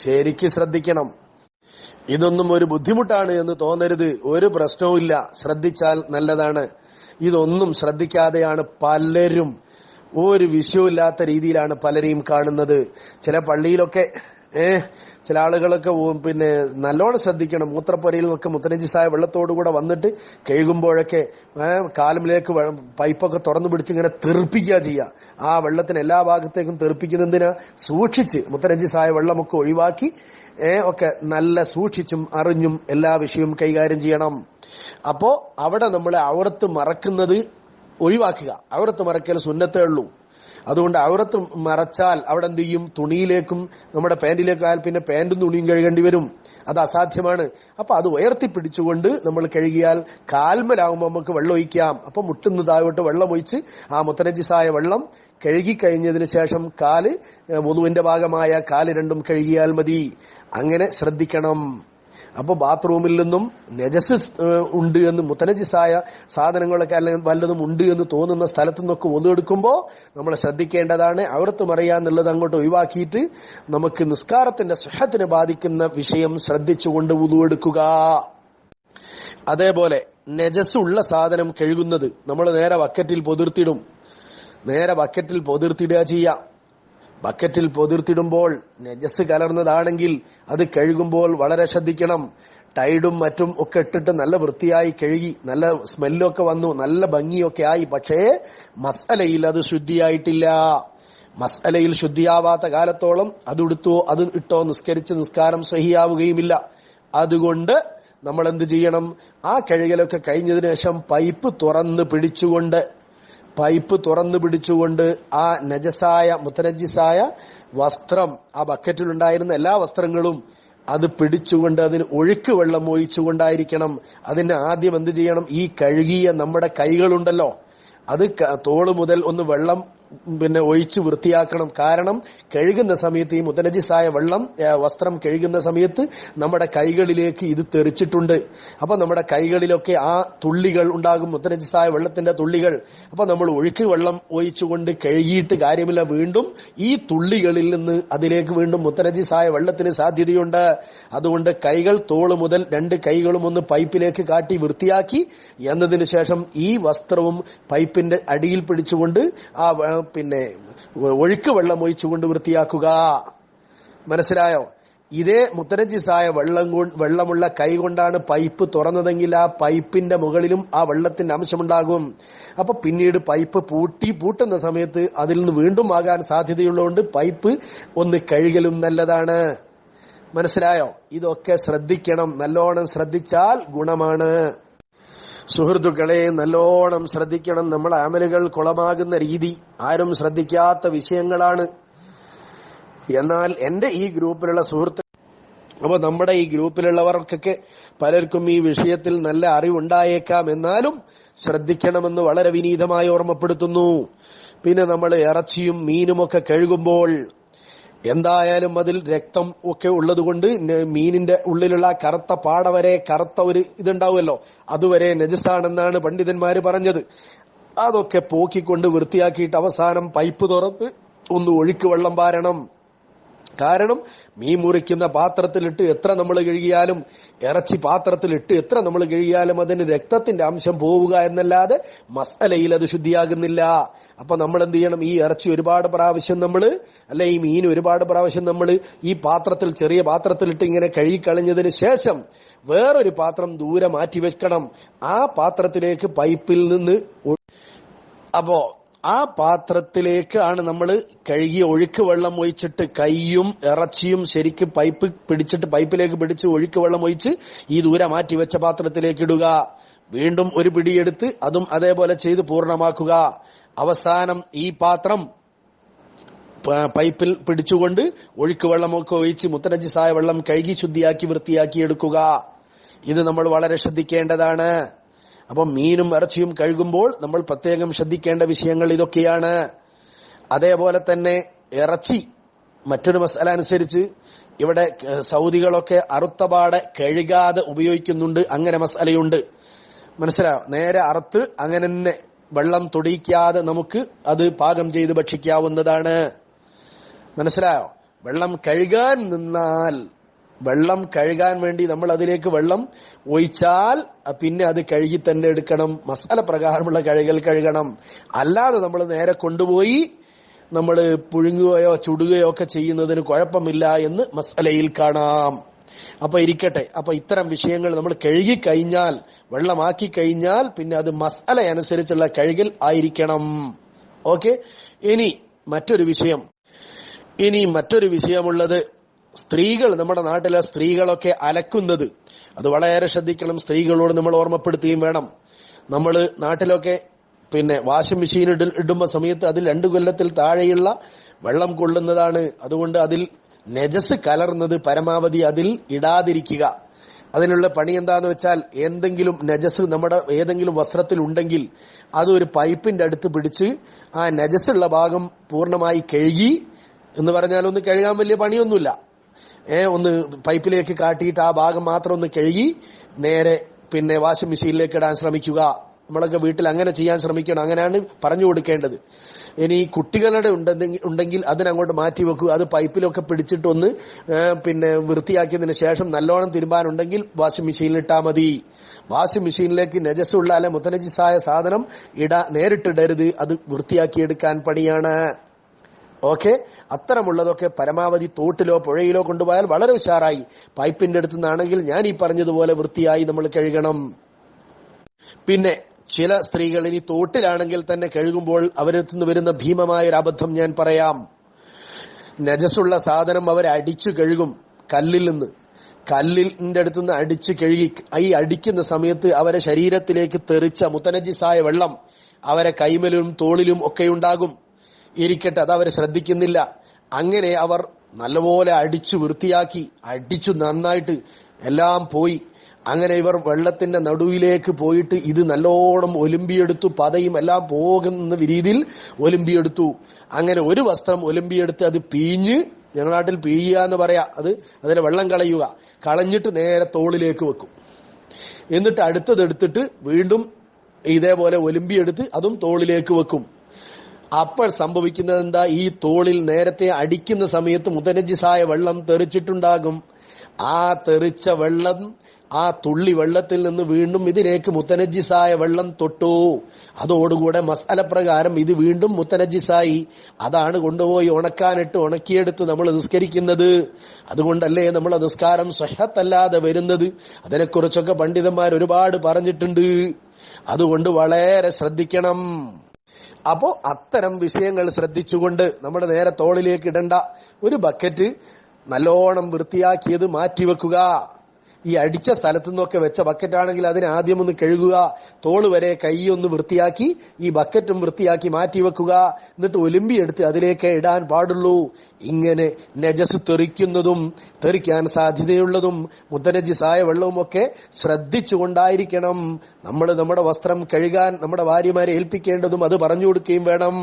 ശരിക്കും ശ്രദ്ധിക്കണം. ഇതൊന്നും ഒരു ബുദ്ധിമുട്ടാണ് എന്ന് തോന്നരുത്, ഒരു പ്രശ്നവുമില്ല, ശ്രദ്ധിച്ചാൽ നല്ലതാണ്. ഇതൊന്നും ശ്രദ്ധിക്കാതെയാണ് പലരും, ഒരു വിഷയമില്ലാത്ത രീതിയിലാണ് പലരെയും കാണുന്നത്. ചില പള്ളിയിലൊക്കെ ചില ആളുകളൊക്കെ പിന്നെ നല്ലോണം ശ്രദ്ധിക്കണം. മൂത്രപ്പുരയിൽ നിന്നൊക്കെ മുത്തനജിസായ വെള്ളത്തോടുകൂടെ വന്നിട്ട് കഴുകുമ്പോഴൊക്കെ കാലിലേക്ക് പൈപ്പൊക്കെ തുറന്നു പിടിച്ച് ഇങ്ങനെ തെറിപ്പിക്കുക ചെയ്യുക. ആ വെള്ളത്തിന് എല്ലാ ഭാഗത്തേക്കും തെറിപ്പിക്കുന്നതിന് സൂക്ഷിച്ച് മുത്തനജിസായ വെള്ളമൊക്കെ ഒഴിവാക്കി ഒക്കെ നല്ല സൂക്ഷിച്ചും അറിഞ്ഞും എല്ലാ വിഷയവും കൈകാര്യം ചെയ്യണം. അപ്പോ അവിടെ നമ്മളെ ഔറത്ത് മറക്കുന്നത് ഒഴിവാക്കുക. ഔറത്ത് മറക്കൽ സുന്നത്തേ ഉള്ളൂ. അതുകൊണ്ട് ഔറത്ത് മറച്ചാൽ അവിടെ എന്ത് ചെയ്യും, തുണിയിലേക്കും നമ്മുടെ പാന്റിലേക്കും ആയാൽ പിന്നെ പാന്റും തുണിയും കഴുകേണ്ടി വരും. അത് അസാധ്യമാണ്. അപ്പൊ അത് ഉയർത്തിപ്പിടിച്ചുകൊണ്ട് നമ്മൾ കഴുകിയാൽ കാൽമലാവുമ്പോൾ നമുക്ക് വെള്ളം ഒഴിക്കാം. അപ്പൊ മുട്ടുന്ന താഴോട്ട് വെള്ളം ഒഴിച്ച് ആ മുത്തനജിസായ വെള്ളം കഴുകിക്കഴിഞ്ഞതിന് ശേഷം കാല്, വുളുവിന്റെ ഭാഗമായ കാല് രണ്ടും കഴുകിയാൽ മതി. അങ്ങനെ ശ്രദ്ധിക്കണം. അപ്പൊ ബാത്റൂമിൽ നിന്നും നജസ് ഉണ്ട് എന്ന്, മുത്തനജിസായ സാധനങ്ങളൊക്കെ അല്ലെങ്കിൽ വല്ലതും ഉണ്ട് എന്ന് തോന്നുന്ന സ്ഥലത്തു നിന്നൊക്കെ വുളു എടുക്കുമ്പോ നമ്മൾ ശ്രദ്ധിക്കേണ്ടതാണ്. ഔറത്ത് മറയാന്നുള്ളത് അങ്ങോട്ട് ഒഴിവാക്കിയിട്ട് നമുക്ക് നിസ്കാരത്തിന്റെ സുഹത്തിനെ ബാധിക്കുന്ന വിഷയം ശ്രദ്ധിച്ചുകൊണ്ട് വുളു എടുക്കുക. അതേപോലെ നജസ് ഉള്ള സാധനം കഴുകുന്നത് നമ്മൾ നേരെ ബക്കറ്റിൽ പൊതിർത്തിടുക ചെയ്യാം. ബക്കറ്റിൽ പൊതിർത്തിടുമ്പോൾ നജസ് കലർന്നതാണെങ്കിൽ അത് കഴുകുമ്പോൾ വളരെ ശ്രദ്ധിക്കണം. ടൈഡും മറ്റും ഒക്കെ ഇട്ടിട്ട് നല്ല വൃത്തിയായി കഴുകി, നല്ല സ്മെല്ലൊക്കെ വന്നു, നല്ല ഭംഗിയൊക്കെ ആയി. പക്ഷേ മസ്അലയിൽ അത് ശുദ്ധിയായിട്ടില്ല. മസ്അലയിൽ ശുദ്ധിയാവാത്ത കാലത്തോളം അത് ഇട്ടോ നിസ്കരിച്ച് നിസ്കാരം സഹിയാവുകയുമില്ല. അതുകൊണ്ട് നമ്മൾ എന്ത് ചെയ്യണം, ആ കഴുകലൊക്കെ കഴിഞ്ഞതിന് ശേഷം പൈപ്പ് തുറന്നു പിടിച്ചുകൊണ്ട് ആ നജസായ മുത്തനജിസായ വസ്ത്രം, ആ ബക്കറ്റിലുണ്ടായിരുന്ന എല്ലാ വസ്ത്രങ്ങളും അത് പിടിച്ചുകൊണ്ട് അതിന് ഒഴുക്ക് വെള്ളം ഒഴിച്ചുകൊണ്ടായിരിക്കണം. അതിന് ആദ്യം എന്ത് ചെയ്യണം, ഈ കഴുകിയ നമ്മുടെ കൈകളുണ്ടല്ലോ, അത് തോള് മുതൽ ഒന്ന് വെള്ളം ഒഴിച്ച് വൃത്തിയാക്കണം. കാരണം കഴുകുന്ന സമയത്ത് ഈ മുത്തനജിസായ വെള്ളം വസ്ത്രം കഴുകുന്ന സമയത്ത് നമ്മുടെ കൈകളിലേക്ക് ഇത് തെറിച്ചിട്ടുണ്ട്. അപ്പൊ നമ്മുടെ കൈകളിലൊക്കെ ആ തുള്ളികൾ ഉണ്ടാകും, മുത്തനജിസായ വെള്ളത്തിന്റെ തുള്ളികൾ. അപ്പൊ നമ്മൾ ഒഴുക്ക് വെള്ളം ഒഴിച്ചുകൊണ്ട് കഴുകിയിട്ട് കാര്യമില്ല, വീണ്ടും ഈ തുള്ളികളിൽ നിന്ന് അതിലേക്ക് വീണ്ടും മുത്തനജിസായ വെള്ളത്തിന് സാധ്യതയുണ്ട്. അതുകൊണ്ട് കൈകൾ, തോള് മുതൽ രണ്ട് കൈകളും ഒന്ന് പൈപ്പിലേക്ക് കാട്ടി വൃത്തിയാക്കി എന്നതിന് ശേഷം ഈ വസ്ത്രവും പൈപ്പിന്റെ അടിയിൽ പിടിച്ചുകൊണ്ട് ആ ഒഴുക്ക് വെള്ളം ഒഴിച്ചുകൊണ്ട് വൃത്തിയാക്കുക. മനസ്സിലായോ? ഇതേ മുത്തനജിസായ വെള്ളമുള്ള കൈ കൊണ്ടാണ് പൈപ്പ് തുറന്നതെങ്കിൽ ആ പൈപ്പിന്റെ മുകളിലും ആ വെള്ളത്തിന്റെ അംശമുണ്ടാകും. അപ്പൊ പിന്നീട് പൈപ്പ് പൂട്ടുന്ന സമയത്ത് അതിൽ നിന്ന് വീണ്ടും ആകാൻ സാധ്യതയുള്ളതുകൊണ്ട് പൈപ്പ് ഒന്ന് കഴുകലും നല്ലതാണ്. മനസ്സിലായോ? ഇതൊക്കെ ശ്രദ്ധിക്കണം. നല്ലോണം ശ്രദ്ധിച്ചാൽ ഗുണമാണ്. സുഹൃത്തുക്കളെ, നല്ലോണം ശ്രദ്ധിക്കണം. നമ്മളെ അമലുകൾ കുളമാകുന്ന രീതി ആരും ശ്രദ്ധിക്കാത്ത വിഷയങ്ങളാണ്. എന്നാൽ എന്റെ ഈ ഗ്രൂപ്പിലുള്ള സുഹൃത്ത്, അപ്പൊ നമ്മുടെ ഈ ഗ്രൂപ്പിലുള്ളവർക്കൊക്കെ പലർക്കും ഈ വിഷയത്തിൽ നല്ല അറിവുണ്ടായേക്കാം. എന്നാലും ശ്രദ്ധിക്കണമെന്ന് വളരെ വിനീതമായി ഓർമ്മപ്പെടുത്തുന്നു. പിന്നെ നമ്മൾ ഇറച്ചിയും മീനുമൊക്കെ കഴുകുമ്പോൾ എന്തായാലും അതിൽ രക്തം ഒക്കെ ഉള്ളതുകൊണ്ട് മീനിന്റെ ഉള്ളിലുള്ള കറുത്ത പാട വരെ കറുത്ത ഒരു ഇതുണ്ടാവുമല്ലോ, അതുവരെ നജസാണെന്നാണ് പണ്ഡിതന്മാര് പറഞ്ഞത്. അതൊക്കെ പോക്കിക്കൊണ്ട് വൃത്തിയാക്കിയിട്ട് അവസാനം പൈപ്പ് തുറന്ന് ഒന്ന് ഒഴുക്ക് വെള്ളം പാരണം. കാരണം മീൻ മുറിക്കുന്ന പാത്രത്തിലിട്ട് എത്ര നമ്മൾ കഴുകിയാലും, ഇറച്ചി പാത്രത്തിലിട്ട് എത്ര നമ്മൾ കഴുകിയാലും അതിന് രക്തത്തിന്റെ അംശം പോവുക എന്നല്ലാതെ മസലയിൽ അത് ശുദ്ധിയാകുന്നില്ല. അപ്പൊ നമ്മൾ എന്ത് ചെയ്യണം? ഈ ഇറച്ചി ഒരുപാട് പ്രാവശ്യം ഈ മീൻ ഒരുപാട് പ്രാവശ്യം ഈ പാത്രത്തിൽ, ചെറിയ പാത്രത്തിലിട്ട് ഇങ്ങനെ കഴുകിക്കളഞ്ഞതിന് ശേഷം വേറൊരു പാത്രം ദൂരെ മാറ്റി വെക്കണം. ആ പാത്രത്തിലേക്ക് പൈപ്പിൽ നിന്ന്, അപ്പോ ആ പാത്രത്തിലേക്കാണ് നമ്മൾ കഴുകിയ ഒഴുക്ക് വെള്ളം ഒഴിച്ചിട്ട് കൈയും ഇറച്ചിയും ശരിക്ക് പൈപ്പിലേക്ക് പിടിച്ച് ഒഴുക്ക് വെള്ളം ഒഴിച്ച് ഈ ദൂരെ മാറ്റിവെച്ച പാത്രത്തിലേക്ക് ഇടുക. വീണ്ടും ഒരു പിടിയെടുത്ത് അതും അതേപോലെ ചെയ്ത് പൂർണ്ണമാക്കുക. അവസാനം ഈ പാത്രം പൈപ്പിൽ പിടിച്ചുകൊണ്ട് ഒഴുക്ക് വെള്ളമൊക്കെ ഒഴിച്ച് മുത്തനജിസായ വെള്ളം കഴുകി ശുദ്ധിയാക്കി വൃത്തിയാക്കി എടുക്കുക. ഇത് നമ്മൾ വളരെ ശ്രദ്ധിക്കേണ്ടതാണ്. അപ്പൊ മീനും ഇറച്ചിയും കഴുകുമ്പോൾ നമ്മൾ പ്രത്യേകം ശ്രദ്ധിക്കേണ്ട വിഷയങ്ങൾ ഇതൊക്കെയാണ്. അതേപോലെ തന്നെ ഇറച്ചി, മറ്റൊരു മസാല അനുസരിച്ച് ഇവിടെ സൗദികളൊക്കെ അറുത്തപാടെ കഴുകാതെ ഉപയോഗിക്കുന്നുണ്ട്. അങ്ങനെ മസാലയുണ്ട്. മനസ്സിലായോ? നേരെ അറുത്ത് അങ്ങനെ തന്നെ വെള്ളം തൊടിക്കാതെ നമുക്ക് അത് പാകം ചെയ്ത് ഭക്ഷിക്കാവുന്നതാണ്. മനസ്സിലായോ? വെള്ളം കഴുകാൻ വേണ്ടി നമ്മൾ അതിലേക്ക് വെള്ളം ഒഴിച്ചാൽ പിന്നെ അത് കഴുകി തന്നെ എടുക്കണം. മസാല പ്രകാരമുള്ള കഴുകണം. അല്ലാതെ നമ്മൾ നേരെ കൊണ്ടുപോയി നമ്മൾ പുഴുങ്ങുകയോ ചുടുകയോ ഒക്കെ ചെയ്യുന്നതിന് കുഴപ്പമില്ല എന്ന് മസാലയിൽ കാണാം. അപ്പൊ ഇരിക്കട്ടെ. അപ്പൊ ഇത്തരം വിഷയങ്ങൾ നമ്മൾ കഴുകിക്കഴിഞ്ഞാൽ, വെള്ളമാക്കി കഴിഞ്ഞാൽ പിന്നെ അത് മസാല അനുസരിച്ചുള്ള കഴുകൽ ആയിരിക്കണം. ഓക്കെ. ഇനി മറ്റൊരു വിഷയമുള്ളത്, സ്ത്രീകൾ, നമ്മുടെ നാട്ടിലെ സ്ത്രീകളൊക്കെ അലക്കുന്നത്, അത് വളരെ ശ്രദ്ധിക്കണം. സ്ത്രീകളോട് നമ്മൾ ഓർമ്മപ്പെടുത്തുകയും വേണം. നമ്മൾ നാട്ടിലൊക്കെ വാഷിംഗ് മെഷീൻ ഇടുമ്പോ സമയത്ത് അതിൽ 2 കൊല്ലത്തിൽ താഴെയുള്ള വെള്ളം കൊള്ളുന്നതാണ്. അതുകൊണ്ട് അതിൽ നജസ് കലർന്നത് പരമാവധി അതിൽ ഇടാതിരിക്കുക. അതിനുള്ള പണി എന്താന്ന് വെച്ചാൽ, എന്തെങ്കിലും നജസ് നമ്മുടെ ഏതെങ്കിലും വസ്ത്രത്തിൽ ഉണ്ടെങ്കിൽ അത് ഒരു പൈപ്പിന്റെ അടുത്ത് പിടിച്ച് ആ നജസുള്ള ഭാഗം പൂർണ്ണമായി കഴുകി, എന്ന് പറഞ്ഞാൽ ഒന്ന് കഴുകാൻ വലിയ പണിയൊന്നുമില്ല, ഒന്ന് പൈപ്പിലേക്ക് കാട്ടിയിട്ട് ആ ഭാഗം മാത്രം ഒന്ന് കഴുകി നേരെ വാഷിംഗ് മെഷീനിലേക്ക് ഇടാൻ ശ്രമിക്കുക. നമ്മളൊക്കെ വീട്ടിൽ അങ്ങനെ ചെയ്യാൻ ശ്രമിക്കണം. അങ്ങനെയാണ് പറഞ്ഞു കൊടുക്കേണ്ടത്. ഇനി കുട്ടികളുടെ ഉണ്ടെങ്കിൽ അതിനങ്ങോട്ട് മാറ്റി വെക്കുക. അത് പൈപ്പിലൊക്കെ പിടിച്ചിട്ടൊന്ന് വൃത്തിയാക്കിയതിന് ശേഷം നല്ലോണം തിരുമ്പാനുണ്ടെങ്കിൽ വാഷിംഗ് മെഷീനിൽ ഇട്ടാൽ മതി. വാഷിംഗ് മെഷീനിലേക്ക് നജസുള്ള അല്ലെ മുത്തനജിസായ സാധനം നേരിട്ടിടരുത്. അത് വൃത്തിയാക്കിയെടുക്കാൻ പണിയാണ്. ഓക്കെ. അത്തരമുള്ളതൊക്കെ പരമാവധി തോട്ടിലോ പുഴയിലോ കൊണ്ടുപോയാൽ വളരെ ഉഷാറായി. പൈപ്പിന്റെ അടുത്ത് നിന്നാണെങ്കിൽ ഞാൻ ഈ പറഞ്ഞതുപോലെ വൃത്തിയായി നമ്മൾ കഴുകണം. പിന്നെ ചില സ്ത്രീകൾ ഇനി തോട്ടിലാണെങ്കിൽ തന്നെ കഴുകുമ്പോൾ അവരിൽ നിന്ന് വരുന്ന ഭീമമായൊരു അബദ്ധം ഞാൻ പറയാം. നജസുള്ള സാധനം അവർ അടിച്ചു കഴുകും. കല്ലിന്റെ അടുത്തുനിന്ന് അടിച്ചു കഴുകി, ഈ അടിക്കുന്ന സമയത്ത് അവരെ ശരീരത്തിലേക്ക് തെറിച്ച മുത്തനജിസായ വെള്ളം അവരെ കൈമലും തോളിലും ഒക്കെ ഉണ്ടാകും. ഇരിക്കട്ടെ, അത് അവർ ശ്രദ്ധിക്കുന്നില്ല. അങ്ങനെ അവർ നല്ലപോലെ അടിച്ചു വൃത്തിയാക്കി, അടിച്ചു നന്നായിട്ട് എല്ലാം പോയി. അങ്ങനെ ഇവർ വെള്ളത്തിന്റെ നടുവിലേക്ക് പോയിട്ട് ഇത് നല്ലോണം ഒലുമ്പിയെടുത്തു. പതയും എല്ലാം പോകുന്ന രീതിയിൽ ഒലുമ്പിയെടുത്തു. അങ്ങനെ ഒരു വസ്ത്രം ഒലുമ്പിയെടുത്ത് അത് പിഴിഞ്ഞ്, ഞങ്ങളുടെ നാട്ടിൽ പിഴിയുക എന്ന് പറയാ, അതിലെ വെള്ളം കളഞ്ഞിട്ട് നേരെ തോളിലേക്ക് വെക്കും. എന്നിട്ട് അടുത്തതെടുത്തിട്ട് വീണ്ടും ഇതേപോലെ ഒലുമ്പിയെടുത്ത് അതും തോളിലേക്ക് വെക്കും. അപ്പോൾ സംഭവിക്കുന്നത് എന്താ? ഈ തോളിൽ നേരത്തെ അടിക്കുന്ന സമയത്ത് മുതനജിസായ വെള്ളം തെറിച്ചിട്ടുണ്ടാകും. ആ തെറിച്ച വെള്ളം ആ തുള്ളി വെള്ളത്തിൽ നിന്ന് വീണ്ടും ഇതിലേക്ക് മുത്തനജിസായ വെള്ളം തൊട്ടു. അതോടുകൂടെ മസ്അല പ്രകാരം ഇത് വീണ്ടും മുത്തനജിസായി. അതാണ് കൊണ്ടുപോയി ഉണക്കാനിട്ട് ഉണക്കിയെടുത്ത് നമ്മൾ നിസ്കരിക്കുന്നത്. അതുകൊണ്ടല്ലേ നമ്മളെ നിസ്കാരം സ്വഹത്തല്ലാതെ വരുന്നത്. അതിനെക്കുറിച്ചൊക്കെ പണ്ഡിതന്മാർ ഒരുപാട് പറഞ്ഞിട്ടുണ്ട്. അതുകൊണ്ട് വളരെ ശ്രദ്ധിക്കണം. അപ്പോ അത്തരം വിഷയങ്ങൾ ശ്രദ്ധിച്ചുകൊണ്ട് നമ്മുടെ നേരെ തോളിലേക്ക് ഇടണ്ട. ഒരു ബക്കറ്റ് നല്ലോണം വൃത്തിയാക്കിയത് മാറ്റിവെക്കുക. ഈ അടിച്ച സ്ഥലത്തു നിന്നൊക്കെ വെച്ച ബക്കറ്റാണെങ്കിൽ അതിനെ ആദ്യം ഒന്ന് കഴുകുക. തോള് വരെ കൈയൊന്ന് വൃത്തിയാക്കി ഈ ബക്കറ്റും വൃത്തിയാക്കി മാറ്റിവെക്കുക. എന്നിട്ട് ഒലിമ്പിയെടുത്ത് അതിലേക്ക് ഇടാൻ പാടുള്ളൂ. ഇങ്ങനെ നജസ് തെറിക്കുന്നതും തെറിക്കാൻ സാധ്യതയുള്ളതും മുത്തനജിസായ വെള്ളവുമൊക്കെ ശ്രദ്ധിച്ചുകൊണ്ടായിരിക്കണം നമ്മൾ നമ്മുടെ വസ്ത്രം കഴുകാൻ നമ്മുടെ ഭാര്യമാരെ ഏൽപ്പിക്കേണ്ടതും അത് പറഞ്ഞു കൊടുക്കുകയും വേണം.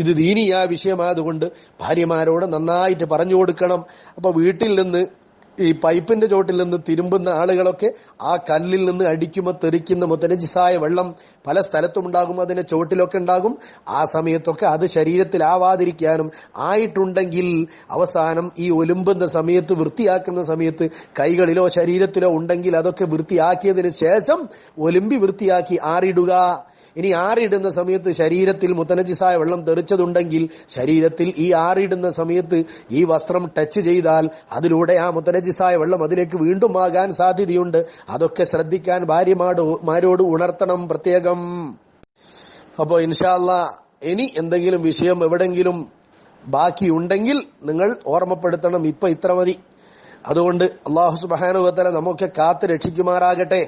ഇത് ദീനിയായ വിഷയമായതുകൊണ്ട് ഭാര്യമാരോട് നന്നായിട്ട് പറഞ്ഞു കൊടുക്കണം. അപ്പൊ വീട്ടിൽ നിന്ന് ഈ പൈപ്പിന്റെ ചോട്ടിൽ നിന്ന് തിരുമ്പുന്ന ആളുകളൊക്കെ ആ കല്ലിൽ നിന്ന് അടിക്കുമ്പോൾ തെറിക്കുന്ന മുത്തനജിസായ വെള്ളം പല സ്ഥലത്തും ഉണ്ടാകും, അതിന്റെ ചോട്ടിലൊക്കെ ഉണ്ടാകും. ആ സമയത്തൊക്കെ അത് ശരീരത്തിലാവാതിരിക്കാനും ആയിട്ടുണ്ടെങ്കിൽ അവസാനം ഈ ഒലുമ്പുന്ന സമയത്ത് വൃത്തിയാക്കുന്ന സമയത്ത് കൈകളിലോ ശരീരത്തിലോ ഉണ്ടെങ്കിൽ അതൊക്കെ വൃത്തിയാക്കിയതിന് ശേഷം ഒലുമ്പി വൃത്തിയാക്കി ആറിടുക. ഇനി ആറിടുന്ന സമയത്ത് ശരീരത്തിൽ മുത്തനജിസായ വെള്ളം തെറിച്ചതുണ്ടെങ്കിൽ ശരീരത്തിൽ ഈ ആറിടുന്ന സമയത്ത് ഈ വസ്ത്രം ടച്ച് ചെയ്താൽ അതിലൂടെ ആ മുത്തനജിസായ വെള്ളം അതിലേക്ക് വീണ്ടും ആകാൻ സാധ്യതയുണ്ട്. അതൊക്കെ ശ്രദ്ധിക്കാൻ ഭാര്യമാരോട് ഉണർത്തണം പ്രത്യേകം. അപ്പോ ഇൻഷാ അല്ലാഹ് ഇനി എന്തെങ്കിലും വിഷയം എവിടെങ്കിലും ബാക്കിയുണ്ടെങ്കിൽ നിങ്ങൾ ഓർമ്മപ്പെടുത്തണം. ഇപ്പൊ ഇത്ര മതി. അതുകൊണ്ട് അല്ലാഹു സുബ്ഹാനഹു വ തആല നമുക്ക് കാത്ത് രക്ഷിക്കുമാറാകട്ടെ.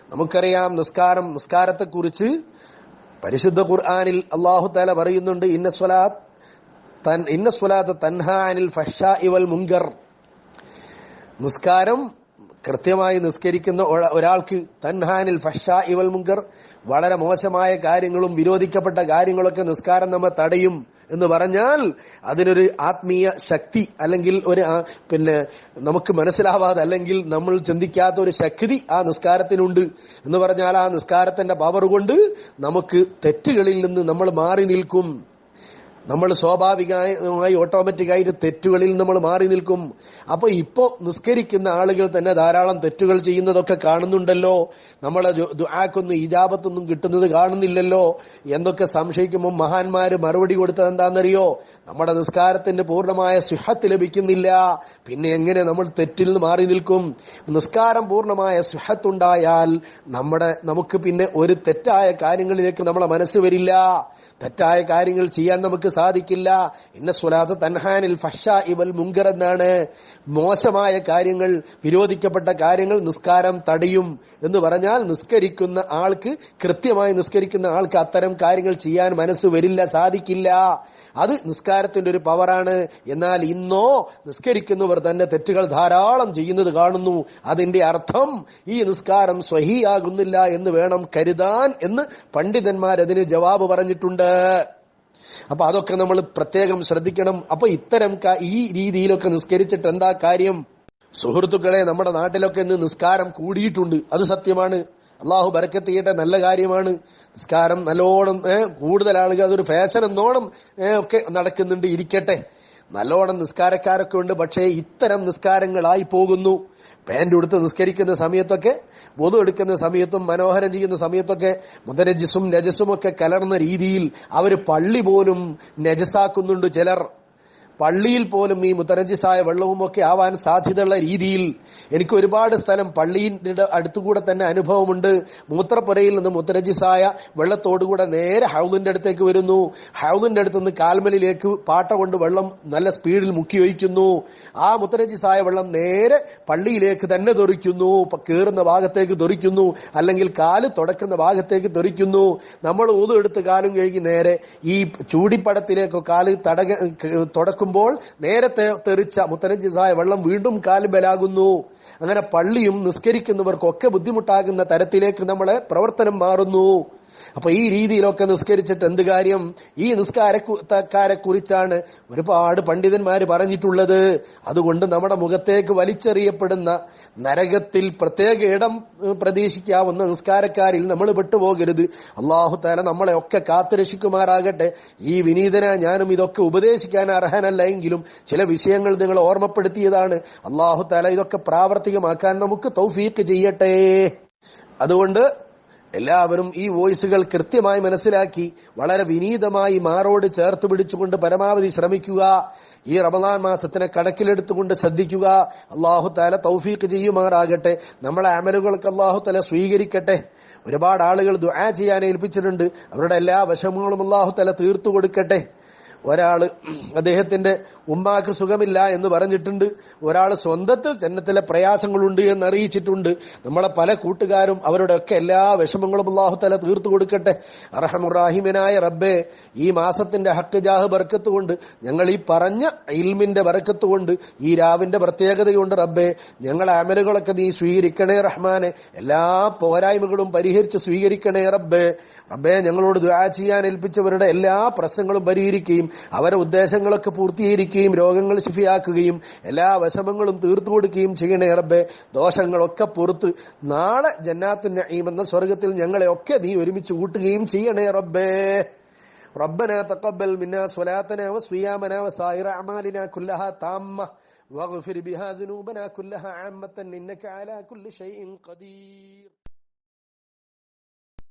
നമുക്കറിയാം നിസ്കാരത്തെക്കുറിച്ച് പരിശുദ്ധ ഖുർആനിൽ അല്ലാഹു തആല പറയുന്നുണ്ട്, ഇന്ന സ്വലാത്ത തൻഹാ അനിൽ ഫഹ്ശാഇ വൽ മുൻകർ. നിസ്കാരം കൃത്യമായി നിസ്കരിക്കുന്ന ഒരാൾക്ക് തൻഹാ അനിൽ ഫഹ്ശാഇ വൽ മുൻകർ, വളരെ മോശമായ കാര്യങ്ങളും വിരോധിക്കപ്പെട്ട കാര്യങ്ങളൊക്കെ നിസ്കാരം നമ്മെ തടയും എന്ന് പറഞ്ഞാൽ അതിനൊരു ആത്മീയ ശക്തി അല്ലെങ്കിൽ ഒരു നമുക്ക് മനസ്സിലാവാതെ അല്ലെങ്കിൽ നമ്മൾ ചിന്തിക്കാത്ത ഒരു ശക്തി ആ നിസ്കാരത്തിനുണ്ട് എന്ന് പറഞ്ഞാൽ ആ നിസ്കാരത്തിന്റെ പവർ കൊണ്ട് നമുക്ക് തെറ്റുകളിൽ നിന്ന് നമ്മൾ മാറി നിൽക്കും. നമ്മൾ സ്വാഭാവികമായി ഓട്ടോമാറ്റിക്കായിട്ട് തെറ്റുകളിൽ നമ്മൾ മാറി നിൽക്കും. അപ്പൊ ഇപ്പോ നിസ്കരിക്കുന്ന ആളുകൾ തന്നെ ധാരാളം തെറ്റുകൾ ചെയ്യുന്നതൊക്കെ കാണുന്നുണ്ടല്ലോ. നമ്മളെ ദുആക്കൊന്നും ഇജാബത്തൊന്നും കിട്ടുന്നത് കാണുന്നില്ലല്ലോ. എന്തൊക്കെ സംശയിക്കുമ്പോൾ മഹാന്മാര് മറുപടി കൊടുത്തത് എന്താണെന്നറിയോ? നമ്മുടെ നിസ്കാരത്തിന് പൂർണ്ണമായ സിഹത്ത് ലഭിക്കുന്നില്ല. പിന്നെ എങ്ങനെ നമ്മൾ തെറ്റിൽ നിന്ന് മാറി നിൽക്കും? നിസ്കാരം പൂർണ്ണമായ സിഹത്തുണ്ടായാൽ നമുക്ക് പിന്നെ ഒരു തെറ്റായ കാര്യങ്ങളിലേക്ക് നമ്മളെ മനസ്സ് വരില്ല. തെറ്റായ കാര്യങ്ങൾ ചെയ്യാൻ നമുക്ക് സാധിക്കില്ല. ഇന്ന സ്വലാത്ത് തൻഹാനിൽ ഫഹ്ശാഇ വൽ മുൻകർ എന്നാണ്. മോശമായ കാര്യങ്ങൾ, വിരോധിക്കപ്പെട്ട കാര്യങ്ങൾ നിസ്കാരം തടയും എന്ന് പറഞ്ഞാൽ കൃത്യമായി നിസ്കരിക്കുന്ന ആൾക്ക് അത്തരം കാര്യങ്ങൾ ചെയ്യാൻ മനസ്സ് വരില്ല, സാധിക്കില്ല. അത് നിസ്കാരത്തിന്റെ ഒരു പവറാണ്. എന്നാൽ ഇന്നോ നിസ്കരിക്കുന്നവർ തന്നെ തെറ്റുകൾ ധാരാളം ചെയ്യുന്നത് കാണുന്നു. അതിന്റെ അർത്ഥം ഈ നിസ്കാരം സ്വഹീയാകുന്നില്ല എന്ന് വേണം കരുതാൻ എന്ന് പണ്ഡിതന്മാർ അതിന് ജവാബ് പറഞ്ഞിട്ടുണ്ട്. അപ്പൊ അതൊക്കെ നമ്മൾ പ്രത്യേകം ശ്രദ്ധിക്കണം. അപ്പൊ ഈ രീതിയിലൊക്കെ നിസ്കരിച്ചിട്ട് എന്താ കാര്യം? സുഹൃത്തുക്കളെ, നമ്മുടെ നാട്ടിലൊക്കെ ഇന്ന് നിസ്കാരം കൂടിയിട്ടുണ്ട്. അത് സത്യമാണ്. അള്ളാഹു ബറക്കത്ത് ചെയ്യട്ടെ, നല്ല കാര്യമാണ്. നിസ്കാരം നല്ലോണം കൂടുതൽ ആളുകൾ അതൊരു ഫാഷൻ എന്നോണം ഒക്കെ നടക്കുന്നുണ്ട്. ഇരിക്കട്ടെ, നല്ലോണം നിസ്കാരക്കാരൊക്കെ ഉണ്ട്. പക്ഷേ ഇത്തരം നിസ്കാരങ്ങളായി പോകുന്നു. പാന്റ് എടുത്ത് നിസ്കരിക്കുന്ന സമയത്തൊക്കെ, വുദു എടുക്കുന്ന സമയത്തും മനോഹരം ചെയ്യുന്ന സമയത്തൊക്കെ മുതനജിസും നജസും ഒക്കെ കലർന്ന രീതിയിൽ അവര് പള്ളി പോലും നജസാക്കുന്നുണ്ട്. ചിലർ പള്ളിയിൽ പോലും ഈ മുത്തനജിസായ വെള്ളവും ഒക്കെ ആവാൻ സാധ്യതയുള്ള രീതിയിൽ. എനിക്ക് ഒരുപാട് സ്ഥലം പള്ളിയുടെ അടുത്തുകൂടെ തന്നെ അനുഭവമുണ്ട്. മൂത്രപ്പുരയിൽ നിന്ന് മുത്തനജിസായ വെള്ളത്തോടുകൂടെ നേരെ ഹൗദിന്റെ അടുത്തേക്ക് വരുന്നു. ഹൗദിന്റെ അടുത്ത് നിന്ന് കാൽമലിലേക്ക് പാട്ട കൊണ്ട് വെള്ളം നല്ല സ്പീഡിൽ മുക്കി ഒഴിക്കുന്നു. ആ മുത്തനജിസായ വെള്ളം നേരെ പള്ളിയിലേക്ക് തന്നെ തെറിക്കുന്നു. കേറുന്ന ഭാഗത്തേക്ക് തെറിക്കുന്നു, അല്ലെങ്കിൽ കാല് തുടക്കുന്ന ഭാഗത്തേക്ക് തെറിക്കുന്നു. നമ്മൾ വുദു എടുത്ത് കാലും കഴുകി നേരെ ഈ ചൂടിപ്പടത്തിലേക്കോ കാല് തുടക്കുമ്പോൾ നേരത്തെ തെറിച്ച മുത്തനജിസായ വെള്ളം വീണ്ടും കാൽബലാകുന്നു. അങ്ങനെ പള്ളിയും നിസ്കരിക്കുന്നവർക്കൊക്കെ ബുദ്ധിമുട്ടാകുന്ന തരത്തിലേക്ക് നമ്മളെ പ്രവർത്തനം മാറുന്നു. അപ്പൊ ഈ രീതിയിലൊക്കെ നിസ്കരിച്ചിട്ട് എന്ത് കാര്യം? ഈ നിസ്കാരക്കാരെ കുറിച്ചാണ് ഒരുപാട് പണ്ഡിതന്മാര് പറഞ്ഞിട്ടുള്ളത്. അതുകൊണ്ട് നമ്മുടെ മുഖത്തേക്ക് വലിച്ചെറിയപ്പെടുന്ന നരകത്തിൽ പ്രത്യേക ഇടം പ്രതീക്ഷിക്കാവുന്ന നിസ്കാരക്കാരിൽ നമ്മൾ പെട്ടുപോകരുത്. അല്ലാഹു തആല നമ്മളെ ഒക്കെ കാത്തുരക്ഷിക്കുമാറാകട്ടെ. ഈ വിനീതന ഞാനും ഇതൊക്കെ ഉപദേശിക്കാൻ അർഹനല്ല എങ്കിലും ചില വിഷയങ്ങൾ നിങ്ങൾ ഓർമ്മപ്പെടുത്തിയതാണ്. അല്ലാഹു തആല ഇതൊക്കെ പ്രാവർത്തികമാക്കാൻ നമുക്ക് തൗഫീഖ് ചെയ്യട്ടെ. അതുകൊണ്ട് എല്ലാവരും ഈ വോയിസുകൾ കൃത്യമായി മനസ്സിലാക്കി വളരെ വിനീതമായി മാറോട് ചേർത്ത് പിടിച്ചുകൊണ്ട് പരമാവധി ശ്രമിക്കുക. ഈ റമദാൻ മാസത്തിനെ കണക്കിലെടുത്തുകൊണ്ട് ശ്രദ്ധിക്കുക. അല്ലാഹു തആല തൗഫീഖ് ചെയ്യുമാറാകട്ടെ. നമ്മളെ അമലുകൾക്ക് അല്ലാഹു തആല സ്വീകരിക്കട്ടെ. ഒരുപാട് ആളുകൾ ദുആ ചെയ്യാൻ ഏൽപ്പിച്ചിട്ടുണ്ട്. അവരുടെ എല്ലാ വിഷമങ്ങളും അല്ലാഹു തആല തീർത്തു കൊടുക്കട്ടെ. ഒരാള് അദ്ദേഹത്തിന്റെ ഉമ്മാക്ക് സുഖമില്ല എന്ന് പറഞ്ഞിട്ടുണ്ട്. ഒരാള് സ്വന്തത്തിൽ ജന്നത്തിലെ പ്രയാസങ്ങളുണ്ട് എന്ന് അറിയിച്ചിട്ടുണ്ട്. നമ്മളെ പല കൂട്ടുകാരും അവരുടെ ഒക്കെ എല്ലാ വിഷമങ്ങളും അല്ലാഹു തആല തീർത്തു കൊടുക്കട്ടെ. അർഹമുർ-റഹീമനായ റബ്ബേ, ഈ മാസത്തിന്റെ ഹക്ക് ജാഹ് ബർക്കത്ത് കൊണ്ട്, ഞങ്ങൾ ഈ പറഞ്ഞ ഇൽമിന്റെ ബർക്കത്ത് കൊണ്ട്, ഈ രാവിന്റെ പ്രത്യേകതയുണ്ട് റബ്ബേ, ഞങ്ങളെ അമലുകളൊക്കെ നീ സ്വീകരിക്കണേ റഹ്മാനെ. എല്ലാ പോരായ്മകളും പരിഹരിച്ച് സ്വീകരിക്കണേ റബ്ബേ. റബ്ബേ, ഞങ്ങളോട് ദുആ ചെയ്യാൻ ഏൽപ്പിച്ചവരുടെ എല്ലാ പ്രശ്നങ്ങളും പരിഹരിക്കുകയും അവരുടെ ഉദ്ദേശങ്ങളൊക്കെ പൂർത്തീകരിക്കുകയും രോഗങ്ങൾ ശിഫിയാക്കുകയും എല്ലാ വിഷമങ്ങളും തീർത്തു കൊടുക്കുകയും ചെയ്യണേ റബ്ബേ. ദോഷങ്ങളൊക്കെ പുറത്ത് നാളെ ജന്നാത്തുൻ നഈം എന്ന സ്വർഗ്ഗത്തിൽ ഞങ്ങളെ ഒക്കെ നീ ഒരുമിച്ച് കൂട്ടുകയും ചെയ്യണേ റബ്ബേ. ربنا تقبل منا صلاتنا وصيامنا وسائر أعمالنا كلها تامة واغفر بها ذنوبنا كلها عامة إنك على كل شيء قدير.